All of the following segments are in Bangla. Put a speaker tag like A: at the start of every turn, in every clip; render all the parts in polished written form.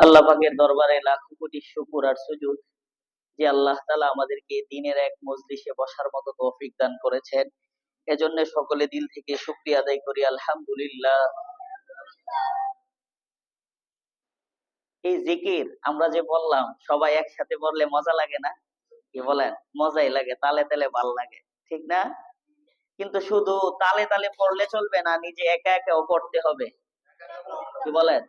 A: আল্লাহ পাকের দরবারে লাখো কোটি শুকর আর সুজুদ যে আল্লাহ তাআলা আমাদেরকে দিনের এক মজলিসে বসার মতো তৌফিক দান করেছেন। এজন্য সকলে দিল থেকে শুকরিয়া আদায় করি, আলহামদুলিল্লাহ। এই জিকির আমরা যে বললাম, সবাই একসাথে বললে মজা লাগে না? কি বলেন? মজাই লাগে, তালে তালে ভাল লাগে, ঠিক না? কিন্তু শুধু তালে তালে পড়লে চলবে না, নিজে একা একাও পড়তে হবে। কি বলেন?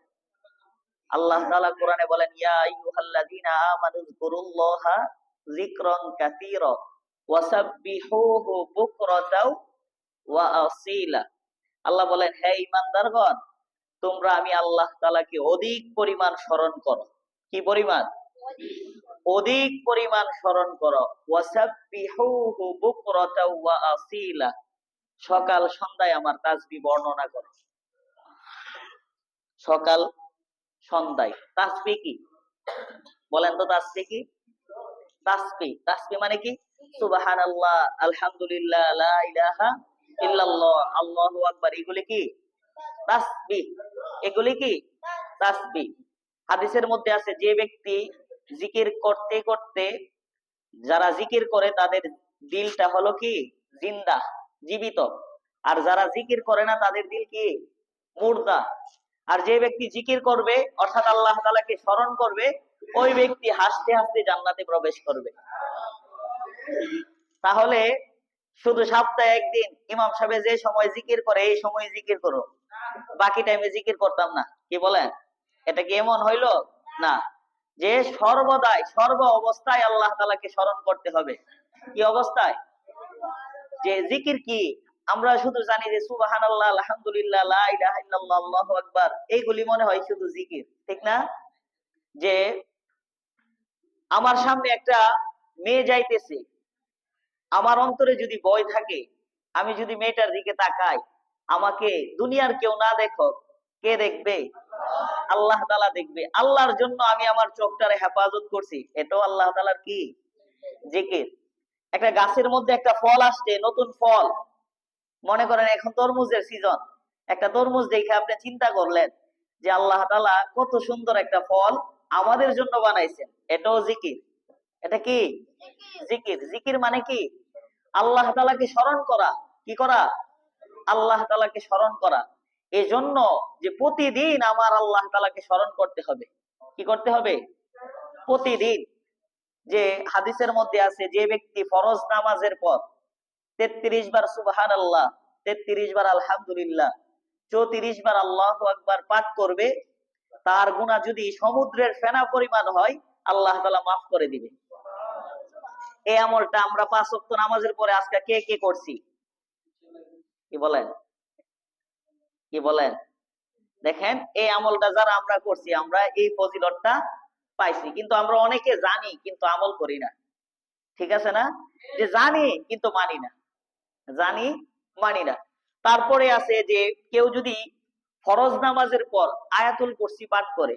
A: আল্লাহ তাআলা কোরআনে বলেন, ইয়া আইয়ুহাল্লাযীনা আমানু যকুরুল্লাহা যিকরান কাসীরা ওয়াসাব্বিহুহু বুকরাতাও ওয়া আসীলা। আল্লাহ বলেন, হে ঈমানদারগণ, তোমরা আমি আল্লাহ তাআলাকে অধিক পরিমাণ স্মরণ করো। কি পরিমাণ? অধিক পরিমাণ স্মরণ করো। ওয়াসাব্বিহুহু বুকরাতাও ওয়া আসীলা, সকাল সন্ধ্যায় আমার তাসবিহ বর্ণনা করো। সকাল সন্ধ্যায় তাসবিহ কি বলেন তো? তাসবিহ কি? তাসবিহ মানে কি? সুবহানাল্লাহ, আলহামদুলিল্লাহ, লা ইলাহা ইল্লাল্লাহ, আল্লাহু আকবার, এগুলি কি তাসবিহ? এগুলি কি তাসবিহ? হাদিসের মধ্যে আছে, যে ব্যক্তি জিকির করতে করতে, যারা জিকির করে তাদের দিলটা হলো কি জিন্দা, জীবিত। আর যারা জিকির করে না তাদের দিল কি মুর্দা। আর যে ব্যক্তি জিকির করবে অর্থাৎ আল্লাহ তাআলাকে স্মরণ করবে, ওই ব্যক্তি হাসতে হাসতে জান্নাতে প্রবেশ করবে। তাহলে শুধু সপ্তাহে একদিন ইমাম সাহেব যে সময় জিকির করে এই সময় জিকির করো, বাকি টাইমে জিকির করতাম না, কি বলেন? এটা কি এমন হইলো? না, যে সর্বদাই সর্ব অবস্থায় আল্লাহ তাআলাকে স্মরণ করতে হবে। কি অবস্থায়? যে জিকির কি আমরা শুধু জানি যে সুবহানাল্লাহ, আলহামদুলিল্লাহ, লা ইলাহা ইল্লাল্লাহ, আল্লাহু আকবার, এইগুলি মনে হয় শুধু জিকির, ঠিক না? যে আমার সামনে একটা মেয়ে যাইতেছে, আমার অন্তরে যদি ভয় থাকে, আমি যদি মেয়েটার দিকে তাকাই, আমাকে দুনিয়ার কেউ না দেখো, কে দেখবে? আল্লাহ তাআলা দেখবে। আল্লাহর জন্য আমি আমার চোখটারে হেফাজত করছি, এটাও আল্লাহ তাআলার কি জিকির। একটা গাছের মধ্যে একটা ফল আসছে, নতুন ফল, মনে করেন এখন তরমুজের সিজন, একটা তরমুজ দেখে আপনি চিন্তা করলেন যে আল্লাহ তাআলা কত সুন্দর একটা ফল আমাদের জন্য বানাইছেন, এটাও জিকির। এটা কি জিকির? জিকির মানে কি? আল্লাহ তাআলাকে স্মরণ করা। কি করা? আল্লাহ তাআলাকে স্মরণ করা। এই জন্য যে প্রতিদিন আমার আল্লাহ তাআলাকে স্মরণ করতে হবে। কি করতে হবে? প্রতিদিন। যে হাদিসের মধ্যে আছে, যে ব্যক্তি ফরজ নামাজের পর 33 বার সুবহানাল্লাহ, 33 বার আলহামদুলিল্লাহ, 34 বার আল্লাহু আকবার পাঠ করবে, তার গুনাহ যদি সমুদ্রের ফেনা পরিমাণ হয়, আল্লাহ তাআলা মাফ করে দিবে। এই আমলটা আমরা 5 ওয়াক্ত নামাজের পরে আজকে কে কে করছি? কি বলেন? কি বলেন? দেখেন, এই আমলটা যারা আমরা করছি, আমরা এই ফজিলতটা পাইছি। কিন্তু আমরা অনেকে জানি কিন্তু আমল করি না, ঠিক আছে না? যে জানি কিন্তু মানি না, জানি মানি না। তারপরে আছে যে কেউ যদি ফরজ নামাজের পর আয়াতুল কুরসি পাঠ করে,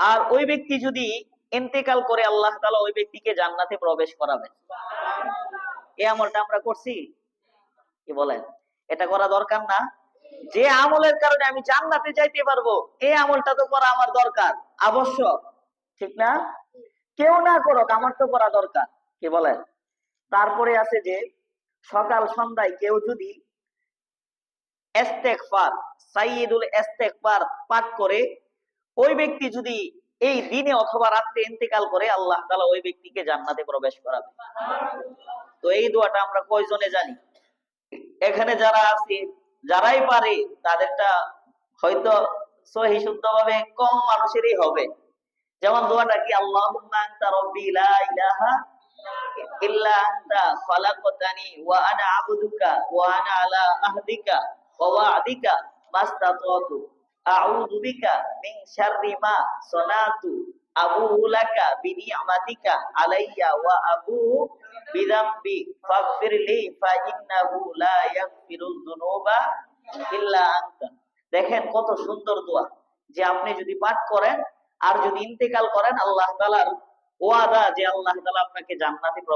A: আর ওই ব্যক্তি যদি ইন্তেকাল করে, আল্লাহ তাআলা ওই ব্যক্তিকে জান্নাতে প্রবেশ করাবেন। এই আমলটা আমরা করছি? কি বলেন? এটা করা দরকার না? যে আমলের কারণে আমি জান্নাতে যাইতে পারবো, এই আমলটা তো করা আমার দরকার, আবশ্যক, ঠিক না? কেউ না করুক, আমার তো করা দরকার। কি বলেন? তারপরে আছে যে সকাল সন্ধ্যায় কেউ যদি ইস্তেগফার, সাইয়্যিদুল ইস্তেগফার পাঠ করে, ওই ব্যক্তি যদি এই দিনে অথবা রাতে ইন্তেকাল করে, আল্লাহ তাআলা ওই ব্যক্তিকে জান্নাতে প্রবেশ করাবে। তো এই দোয়াটা আমরা কয়জনে জানি? এখানে যারা আছি, যারাই পারে, তাদেরটা হয়তো সহি শুদ্ধভাবে কম মানুষেরই হবে। যেমন দোয়াটা কি? আল্লাহুম্মা আনতা রাব্বি লা ইলাহা ইল্লা আনতা খালাকতানি ওয়া আনা আবদুকা ওয়া আনা আলা আহদিকা ওয়া ওয়া'দিকা মাস্তাতাতু আউযু বিকা মিন শাররি মা সানাতু আবুউ লাকা বিনি'মাতিকা আলাইয়া ওয়া আবুউ বিযামবি ফাগফিরলি ফা ইন্নাহু লা ইয়াগফিরুয যুনুবা ইল্লা আনতা। দেখেন কত সুন্দর দোয়া, যে আপনি যদি পাঠ করেন আর যদি ইন্তেকাল করেন, আল্লাহ তাআলার ওয়াদা যে আল্লাহ তাআলা আপনাকে জান্নাতে